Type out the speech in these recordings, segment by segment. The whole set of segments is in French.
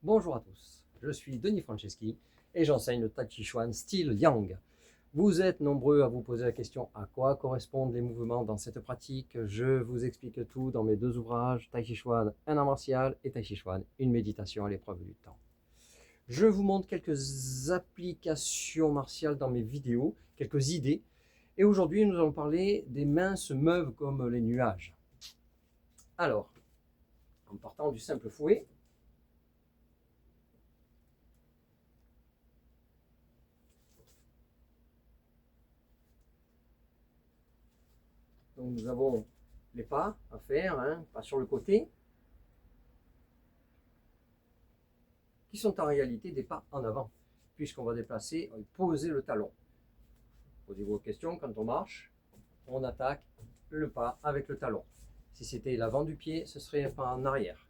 Bonjour à tous, je suis Denis Franceschi et j'enseigne le Tai Chi Chuan style Yang. Vous êtes nombreux à vous poser la question à quoi correspondent les mouvements dans cette pratique. Je vous explique tout dans mes deux ouvrages, Tai Chi Chuan, un art martial, et Tai Chi Chuan, une méditation à l'épreuve du temps. Je vous montre quelques applications martiales dans mes vidéos, quelques idées. Et aujourd'hui, nous allons parler des mains se meuvent comme les nuages. Alors, en partant du simple fouet, donc nous avons les pas à faire, pas sur le côté, qui sont en réalité des pas en avant, puisqu'on va déplacer, poser le talon. Posez-vous la question, quand on marche, on attaque le pas avec le talon. Si c'était l'avant du pied, ce serait un pas en arrière.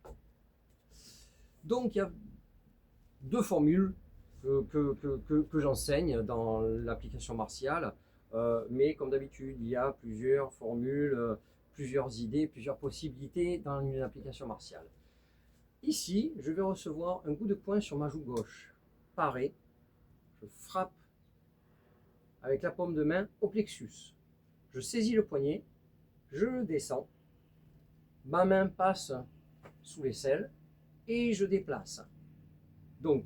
Donc il y a deux formules que j'enseigne dans l'application martiale, mais comme d'habitude, il y a plusieurs formules, plusieurs idées, plusieurs possibilités dans une application martiale. Ici, je vais recevoir un coup de poing sur ma joue gauche. Pareil, je frappe avec la paume de main au plexus. Je saisis le poignet, je le descends, ma main passe sous l'aisselle et je déplace. Donc,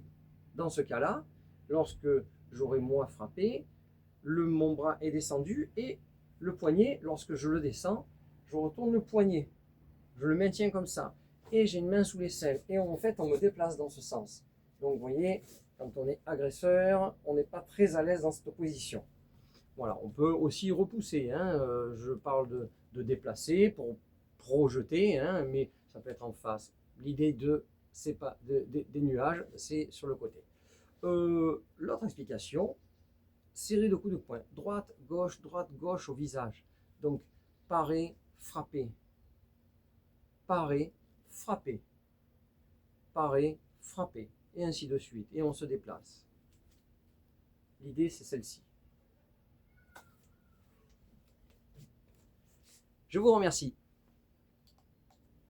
dans ce cas-là, lorsque j'aurai moi frappé, mon bras est descendu et le poignet, lorsque je le descends, je retourne le poignet. Je le maintiens comme ça. Et j'ai une main sous l'aisselle. Et en fait, on me déplace dans ce sens. Donc, vous voyez, quand on est agresseur, on n'est pas très à l'aise dans cette position. Voilà, on peut aussi repousser. Je parle de déplacer pour projeter, mais ça peut être en face. L'idée des nuages, c'est sur le côté. L'autre explication, série de coups de poing. Droite, gauche au visage. Donc, parer, frapper. Parer, frapper. Parer, frapper. Et ainsi de suite. Et on se déplace. L'idée, c'est celle-ci. Je vous remercie.